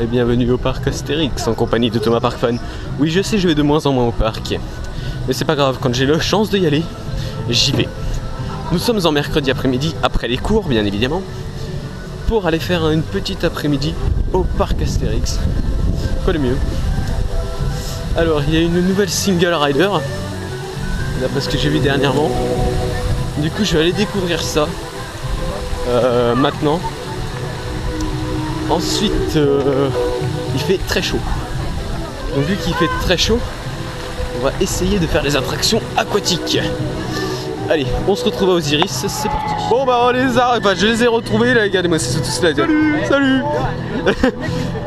bienvenue au parc Astérix en compagnie de Thomas Parkfan. Oui, je sais, je vais de moins en moins au parc, mais c'est pas grave, quand j'ai la chance d'y aller, j'y vais. Nous sommes en mercredi après-midi, après les cours bien évidemment, pour aller faire une petite après-midi au parc Astérix. Quoi de mieux? Alors, il y a une nouvelle single rider, d'après ce que j'ai vu dernièrement. Du coup, je vais aller découvrir ça maintenant. Ensuite, il fait très chaud. Donc vu qu'il fait très chaud, on va essayer de faire des attractions aquatiques. Allez, on se retrouve à Osiris, c'est parti. Bon bah on les a, enfin je les ai retrouvés là, regardez-moi, c'est tous là. Salut. Salut.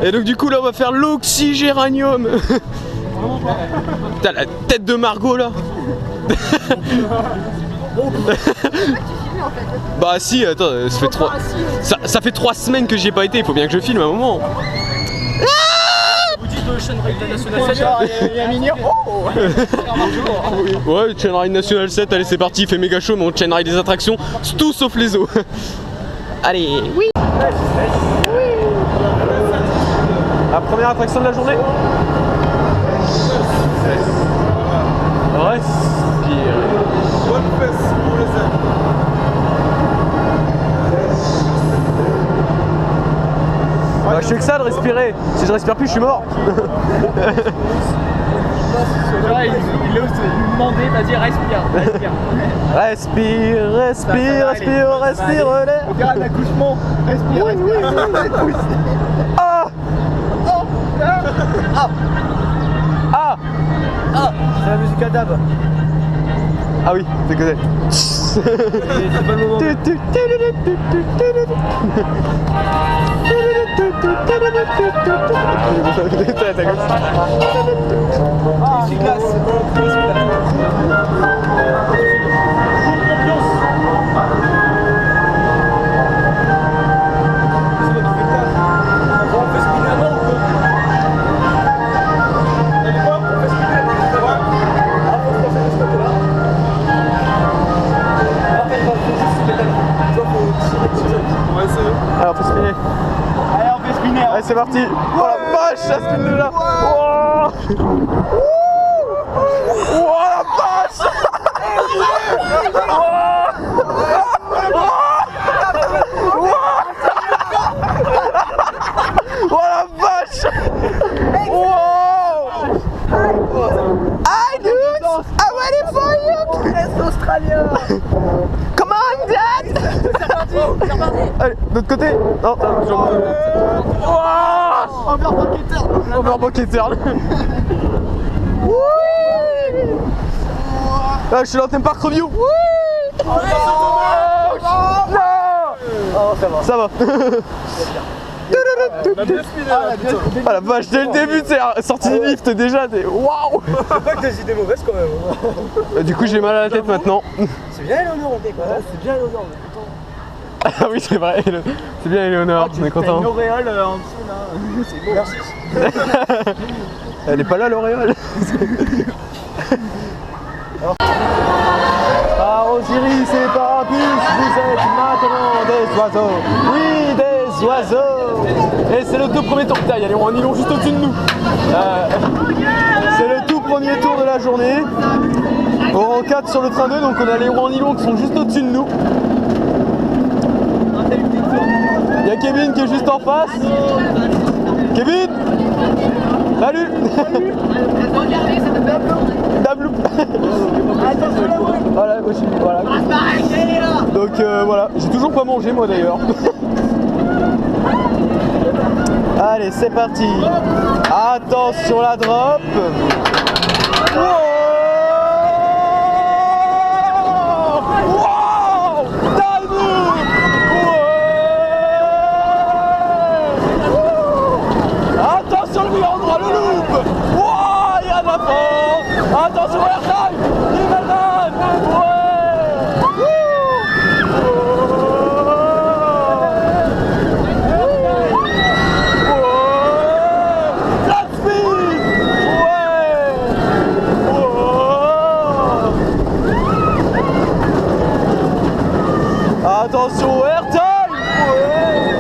Et donc du coup là on va faire l'oxygéranium. T'as la tête de Margot là. Bah si, attends, ça fait 3 semaines que j'y ai pas été, il faut bien que je filme à un moment. Vous dites Chain Ride National 7, il y a Mini. Ouais, Chain Ride National 7, allez c'est parti, il fait méga chaud, mais on Chain Ride des attractions, c'est tout sauf les eaux. Allez, oui. La première attraction de la journée. Respire. Bonne fesse pour les ailes. Bah, je fais que ça de respirer. Si je respire plus, je suis mort. Là, il ose lui demander, vas-y, respire. Respire, respire, respire, respire l'air. Regarde l'accouchement. Respire, respire. Ah. Ah. Ah, c'est la musique à Dab. Ah oui, c'est que C'est pas le moment. Alors, faut spinner. Allez, on fait spinner. Allez, c'est parti. Oh la vache, ça spinne déjà. Oh, oh la vache. Oh la vache. Wow. Hi dudes, I'm ready for you. Est australien. Come on dad. C'est reparti. Allez, de l'autre côté. Non, toujours pas. Overbook éternel. Oui. Là, je suis dans Theme Park Review. Oui. Non. Oh, ça va. Ça va. Ah la vache, dès le début, c'est sorti du lift déjà, t'es waouh. C'est pas que des idées mauvaises quand même. Du coup, j'ai mal à la tête maintenant. C'est bien Eleonore, on est quoi. C'est bien Eleonore, on est content. Ah oui, c'est vrai, c'est bien Eleonore, on est content. Une auréole en dessous là. C'est beau. Merci. Elle est pas là, l'auréole. Par Osiris et Parapluie, vous êtes maintenant des oiseaux. Oui, des oiseaux. Et c'est le tout premier tour de taille. Allez, on en nylon juste au-dessus de nous. C'est le tout premier tour de la journée. Au rang 4 sur le train 2, donc on a les roues en nylon qui sont juste au-dessus de nous. Il y a Kevin qui est juste en face. Kevin. Salut. Regardez, ça te fait Dabloup. attention la boule. Voilà, moi, voilà. Donc voilà, j'ai toujours pas mangé moi d'ailleurs. Allez, c'est parti. Attention la drop. Wow. Wow. Dabloup. Attention le méandre, le loop. Wow, il y a de la force. Attention airtime. Il va là. Attention, airtime. Ouais.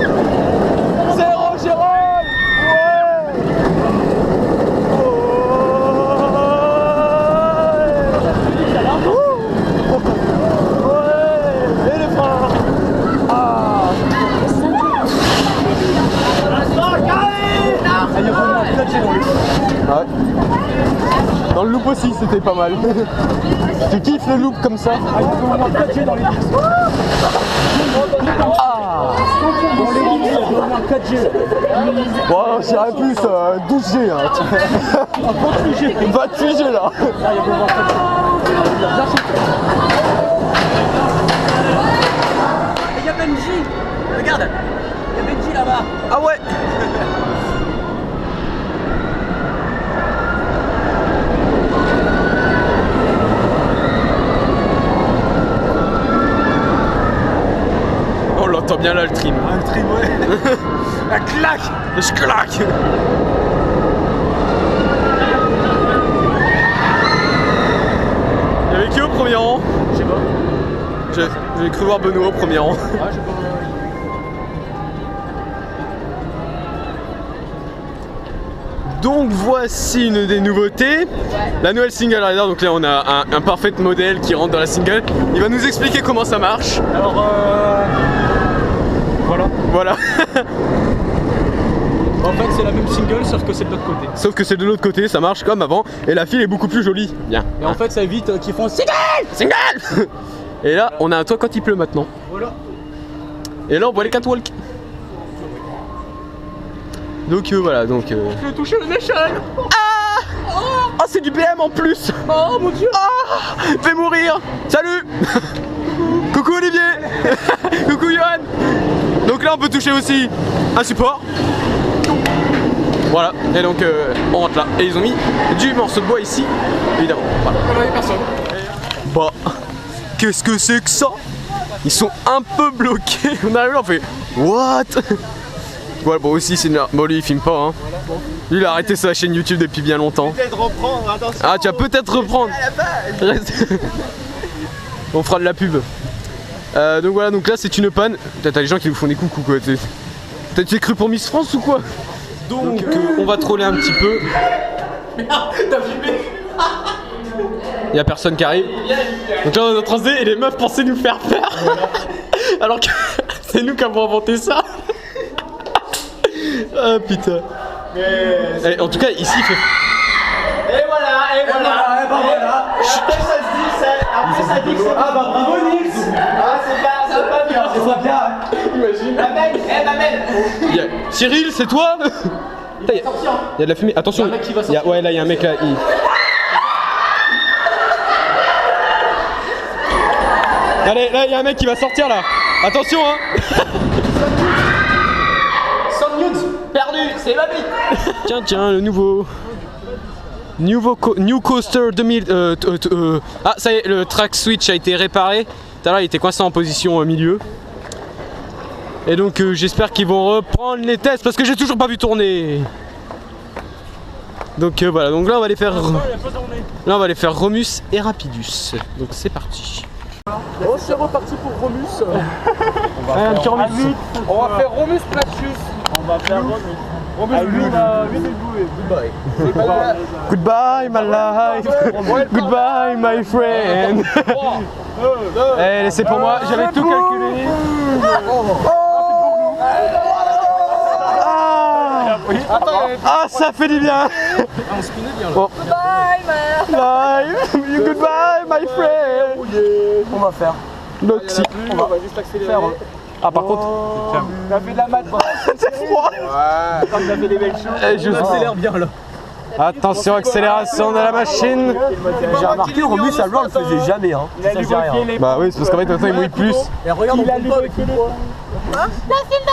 Zéro Gérald. Ouais. Dans le loop aussi, c'était pas mal. Tu kiffes le loop comme ça? Ah, il faut au moins 4G dans les listes. Ah! Dans les listes, il faut au moins 4G. Bon, j'irais plus 12G hein. 28G là. Ah, il y a au moins 4G. Il y a Benji. Regarde. Il y a Benji là-bas. Ah ouais. On l'entend bien là le trim. Ah, le trim, ouais. La claque. Je claque. Il y avait qui au premier rang? Je sais pas. J'ai cru voir Benoît au premier rang. Ah, je sais pas. Donc voici une des nouveautés, la nouvelle single rider. Donc là on a un parfait modèle qui rentre dans la single. Il va nous expliquer comment ça marche. Alors, Voilà. en fait, c'est la même single, sauf que c'est de l'autre côté. Sauf que c'est de l'autre côté, ça marche comme avant. Et la file est beaucoup plus jolie. Bien. Et en fait, ça évite qu'ils font single. Single. Et là on a un toit quand il pleut maintenant. Voilà. Et là on voit les catwalks. Donc voilà, donc... Je vais toucher le nation. Ah, c'est du BM en plus. Oh mon dieu. Ah, fais mourir. Salut. Coucou Olivier. Coucou Johan. Donc là on peut toucher aussi un support. Voilà, et donc on rentre là. Et ils ont mis du morceau de bois ici, évidemment. Voilà. Il y a personne. Bah, qu'est-ce que c'est que ça? Ils sont un peu bloqués. On arrive là, on fait what? Voilà, bon aussi c'est bon lui il filme pas hein. Lui il a arrêté sa chaîne YouTube depuis bien longtemps. Peut-être reprendre, attention. Ah tu vas peut-être reprendre. Reste. On fera de la pub. Donc voilà, donc là c'est une panne. T'as les gens qui vous font des coucou quoi. T'as cru pour Miss France ou quoi? Donc on va troller un petit peu. T'as filmé. Il y a personne qui arrive. Donc là on est en train de se dire, et les meufs pensaient nous faire peur. Alors que c'est nous qui avons inventé ça. Ah putain. Mais... en tout cas ici il fait... Et voilà. Et voilà. Après ça se dit, après ça dit que c'est... Ah bah bravo Nils. Ah c'est pas bien. C'est pas bien. Imagine. M'amène. Cyril, c'est toi? Il y a de la fumée. Attention. Il y a un mec qui va sortir. Ouais, là il y a un mec là. Allez, là il y a un mec qui va sortir là. Attention hein. Perdu, c'est ma bite. Tiens, le nouveau New Coaster 2000. Ah, ça y est, le track switch a été réparé. Tout à l'heure, il était coincé en position au milieu. Et donc, j'espère qu'ils vont reprendre les tests parce que j'ai toujours pas vu tourner. Donc voilà, donc là on va aller faire. Là, on va aller faire Romus et Rapidus. Donc c'est parti. Oh, c'est reparti pour Romus. Un petit Romus. On va faire Romus Placius. On va faire Romus. Romus Blue. Goodbye my life. Goodbye my friend. Eh, c'est pour moi, j'avais tout calculé. Ah, ça fait du bien. On spinait bien là. Bye, goodbye my friend. On va faire. Loxy. On va juste accélérer. Ah par contre, On a fait de la mat. c'est froid. Quand on a fait les belles choses. Je On accélère bien là. Attention, accélération de la machine. J'ai remarqué Romus à Loi on le faisait jamais hein. Il a lubrifié les... Bah oui, c'est parce qu'en fait maintenant il mouille plus. Et regarde, on Il a compte pas avec lubrifié les...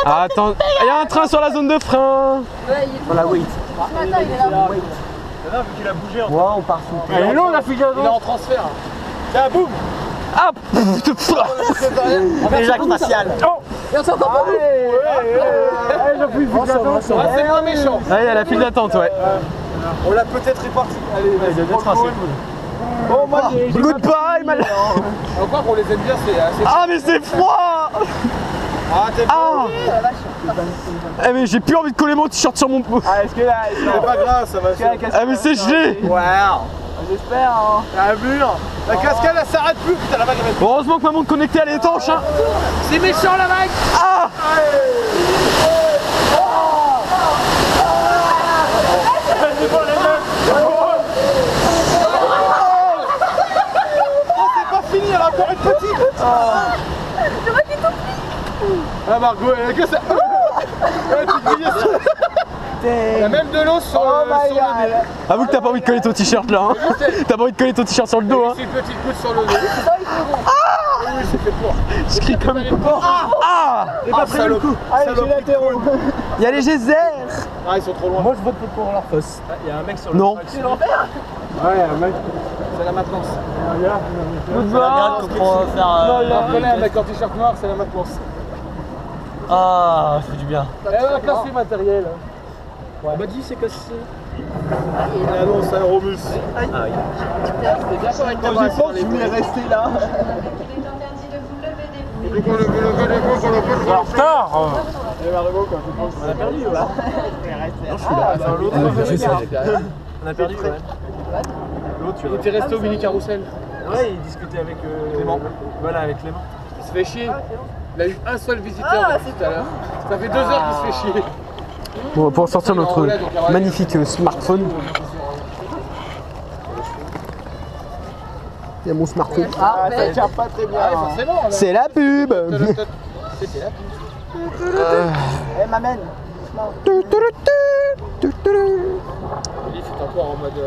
Ah, attends, il y a un train sur la zone de frein. On la wait. Vu qu'il a bougé en... Ouais, on part sous. Il est long la figure. Il est en transfert. Tiens, boum. Ah, Éjac facial. Allez, j'en plus Oh, ça va, ça va. c'est pas méchant. Ah, il y a la file d'attente, ouais. On l'a peut-être réparti. Allez, vas-y, d'être assez Oh, moi, j'ai... Goodbye, mal. Encore qu'on les aime bien, c'est assez... Ah, mais c'est froid. Ah, t'es Ah. Eh, mais j'ai plus envie de coller mon t-shirt sur mon pot. Ah, est-ce que là... C'est pas grave, ça va se... Ah, mais c'est gelé. Waouh. J'espère, hein. La mur. La cascade, elle s'arrête plus. Putain, la vague, elle va... Bon, heureusement que ma montre connectée, elle est étanche, hein. C'est méchant, la vague. Ah. Ah Margot, elle a que ça. Tu grillais sur... Il y a même de l'eau sur, sur le nez. Avoue que t'as pas envie de coller ton t-shirt là. Hein. T'as pas envie de coller ton t-shirt sur le dos. Hein. C'est une petite goutte sur le nez. Oui, c'était fort. Je crie comme une porc. Ah! Et pas prévu le coup. Allez, j'ai l'apéro. Il y a les geysers. Ah, ils sont trop loin. Moi je vote pour leur fosse. Il y a un mec sur le Non. C'est l'enfer. Ouais, il y a un mec. C'est la maintenance. C'est la grade pour faire. On connaît un mec en t-shirt noir, c'est la maintenance. Ah, ça fait du bien. Elle va casser le matériel. Ouais. On m'a dit c'est cassé. Ah non, c'est un Romus. Aïe. Quand j'y pense, je voulais rester là. En retard. Et Margot, quand je pense. On a perdu là. Non, je suis là. On a perdu quand même. L'autre, il était resté au mini carrousel. Ouais, il discutait avec Clément. Voilà, avec Clément. Il se fait chier. Il a eu un seul visiteur depuis tout à l'heure. Ça fait 2 heures qu'il se fait chier. Bon, pour sortir notre magnifique smartphone. Il y a mon smartphone. Ah, ça tient pas très bien. Ah, forcément. C'est la pub. C'était la pub. Eh, m'amène. Il est encore en mode.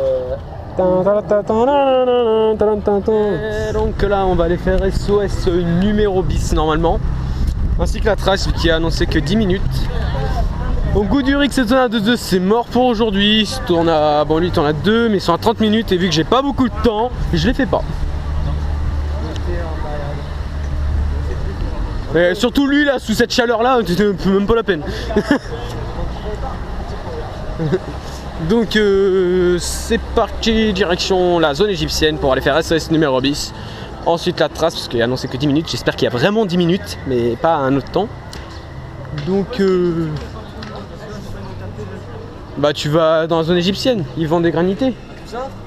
Donc là on va aller faire SOS numéro bis normalement, ainsi que la trace qui a annoncé que 10 minutes. Au goût du Rick Seton à 2-2 c'est mort pour aujourd'hui. Bon lui t'en as 2 mais ils sont à 30 minutes et vu que j'ai pas beaucoup de temps je les fais pas. Et surtout lui là sous cette chaleur là même pas la peine. Donc c'est parti direction la zone égyptienne pour aller faire SOS numéro bis. Ensuite la trace parce qu'il a annoncé que 10 minutes. J'espère qu'il y a vraiment 10 minutes mais pas un autre temps. Donc bah tu vas dans la zone égyptienne, ils vendent des granités.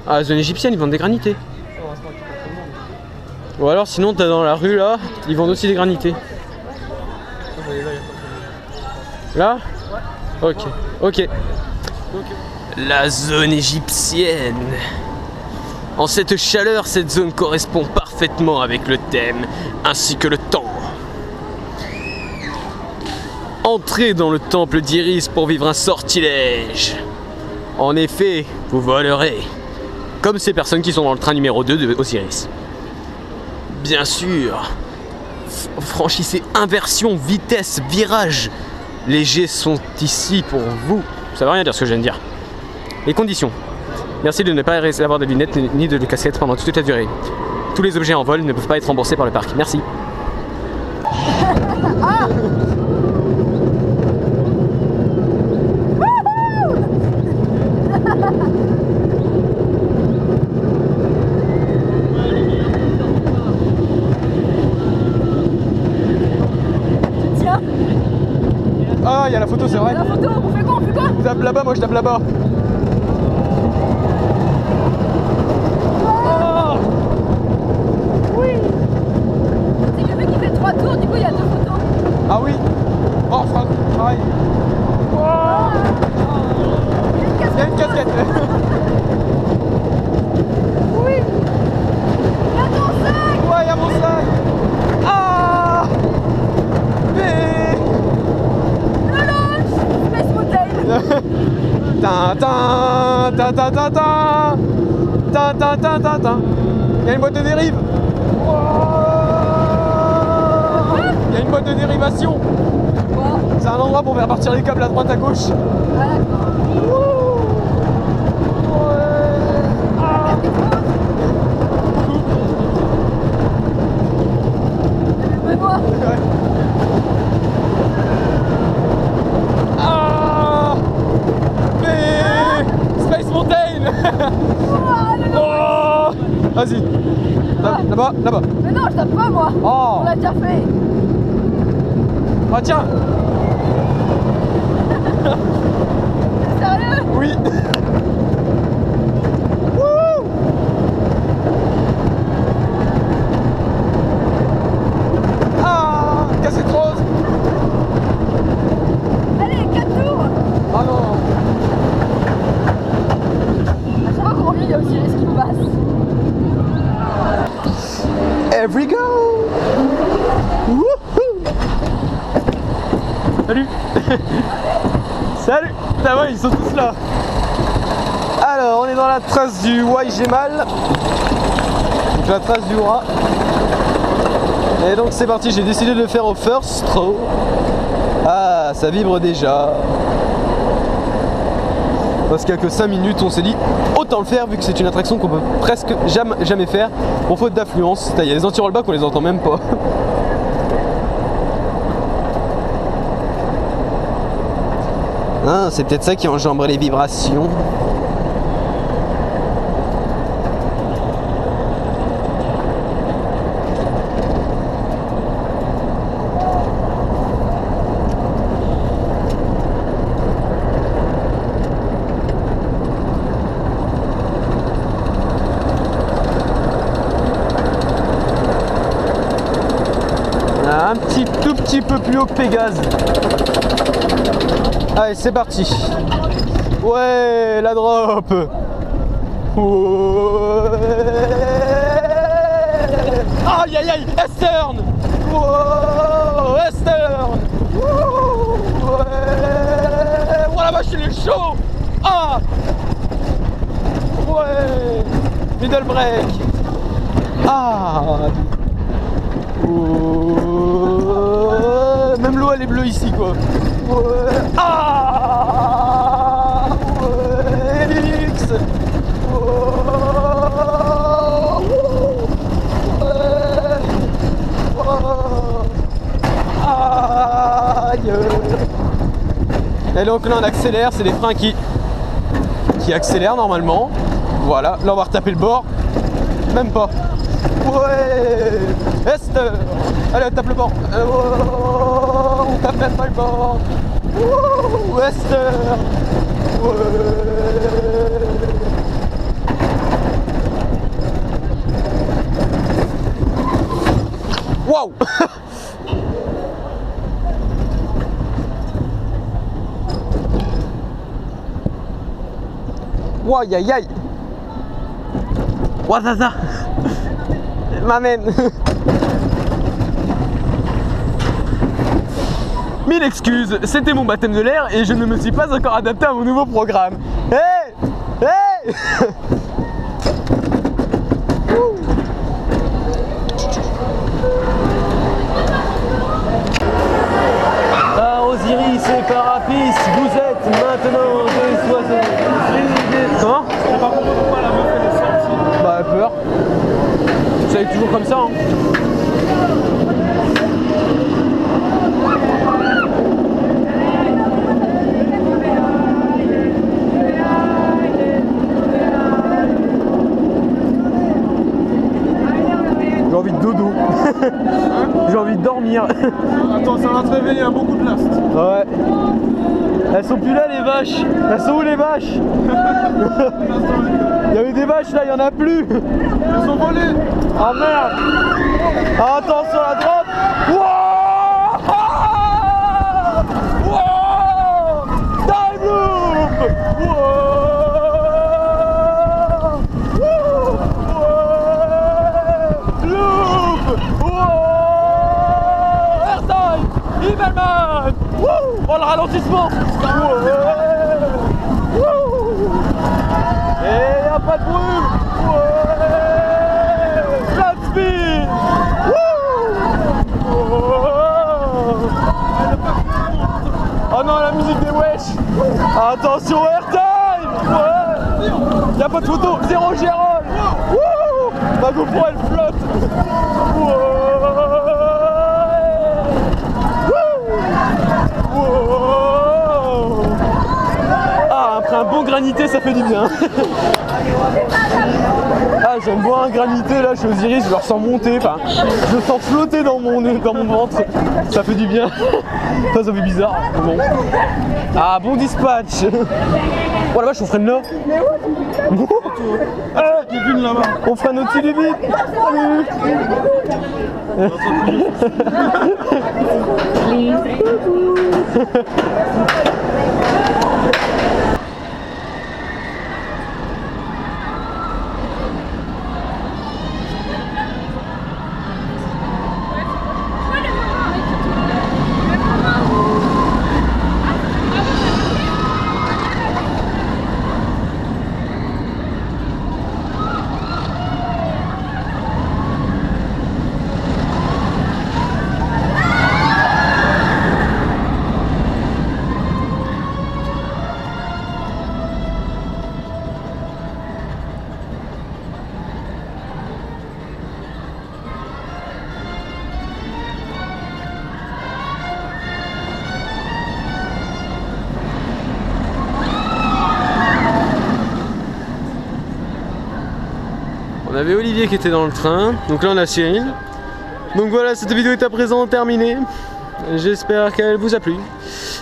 Ah la zone égyptienne ils vendent des granités. Ou alors sinon t'as dans la rue là, ils vendent aussi des granités. Là? Ok, ok. La zone égyptienne. En cette chaleur, cette zone correspond parfaitement avec le thème ainsi que le temps. Entrez dans le temple d'Iris pour vivre un sortilège. En effet, vous volerez. Comme ces personnes qui sont dans le train numéro 2 de Osiris. Bien sûr, franchissez inversion, vitesse, virage. Les jets sont ici pour vous. Ça veut rien dire ce que je viens de dire. Les conditions. Merci de ne pas avoir de lunettes ni de casquettes pendant toute la durée. Tous les objets en vol ne peuvent pas être remboursés par le parc. Merci. Ah, il y a la photo, c'est vrai. La photo, on fait quoi? On fait quoi? Je tape là-bas, moi je tape là-bas. Oh oui. C'est que le mec il fait 3 tours, du coup il y a 2 photos. Ah oui. Oh, pareil. Il y a une casquette. Oui. Il y a ton sac. Ouais, il y a mon sac. Ah. Mais... Le launch. Space Mountain. Tin tin tin tin tin tin. Tin tin tin tin tin. Il y a une boîte de dérive. Il y a une boîte de dérivation. C'est un endroit pour faire partir les câbles à droite à gauche. Ah d'accord. Moi. Ah. Mais... Space Mountain. Oh. Vas-y. Là-bas, là-bas. Mais non, je tape pas moi. Oh. On l'a déjà fait. Ah tiens. Sérieux? Oui. Wouh. Ah, cassette rose. Allez, 4 tours. Ah non. À chaque fois qu'on revient, il y a aussi ce qui passe. Every go. Salut. Salut. Ah ouais, ils sont tous là. Alors, on est dans la trace du Waigemal. Donc la trace du rat. Et donc c'est parti, j'ai décidé de le faire au first throw. Ah, ça vibre déjà. Parce qu'il n'y a que 5 minutes, on s'est dit autant le faire vu que c'est une attraction qu'on peut presque jamais faire pour faute d'affluence. Il y a les anti-rollbacks, on les entend même pas. Ah, c'est peut-être ça qui engendre les vibrations. Un tout petit peu plus haut que Pégase. Allez, c'est parti. Ouais, la drop. Ouais. Aïe aïe aïe, Western. Wow, Western. Ouais. Oh la vache, il est chaud. Ah. Ouais. Middle break. Ah. Même l'eau elle est bleue ici quoi. Ouais. Ah ouais, X. Aïe. Et donc là on accélère, c'est les freins qui accélèrent normalement. Voilà, là on va retaper le bord. Même pas. Ouais. Est. Allez, on tape le bord. On tape même pas le bord. West. Ouais. Wow. Wow, aïe aïe aïe. Wazaza. M'amène. 1000 excuses, c'était mon baptême de l'air et je ne me suis pas encore adapté à mon nouveau programme. Hey. Hey. Osiris et Parapis, vous êtes maintenant des oiseaux. Comment ? Je sais pas pourquoi la meuf elle est sortie. Bah peur. Ça est toujours comme ça hein. J'ai envie de dodo. J'ai envie de dormir. Attends, ça va te réveiller, il y a beaucoup de last. Ouais. Elles sont plus là les vaches. Elles sont où les vaches? Il y avait des vaches là, il y en a plus. Elles sont volées. Ah merde. Ah, attention à la droite. Wouah. Wouah. Time loop. Wouah. Wouah. Loop. Wouah. Airtime. Iberman. Wouh. Oh le ralentissement. Wouah. Et y'a pas de brume. Ouais. Flat speed. Oh non, la musique des wesh. Attention, airtime. Ouais. Y'a pas de photo, 0 Gérald. Ma GoPro elle flotte. Ah, après un bon granité, ça fait du bien. Ah, j'aime bien un granité, là, je suis Osiris, je le ressens monter, enfin, je le sens flotter dans mon ventre. Ça fait du bien. Ça fait bizarre, bon. Ah, bon dispatch. Oh la vache, on freine là. Ah, Kevin là-bas. On freine au-dessus du vide. Salut. On avait Olivier qui était dans le train, donc là on a Cyril. Donc voilà, cette vidéo est à présent terminée. J'espère qu'elle vous a plu.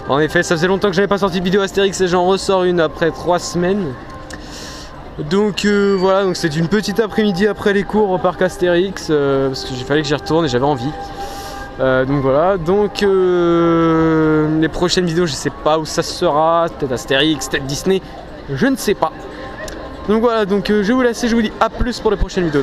En effet, ça faisait longtemps que j'avais pas sorti de vidéo Astérix et j'en ressors une après 3 semaines. Donc voilà, donc c'est une petite après-midi après les cours au parc Astérix parce qu'il fallait que j'y retourne et j'avais envie. Donc voilà, donc les prochaines vidéos, je sais pas où ça sera, peut-être Astérix, peut-être Disney, je ne sais pas. Donc voilà, donc je vous laisse et je vous dis à plus pour les prochaines vidéos.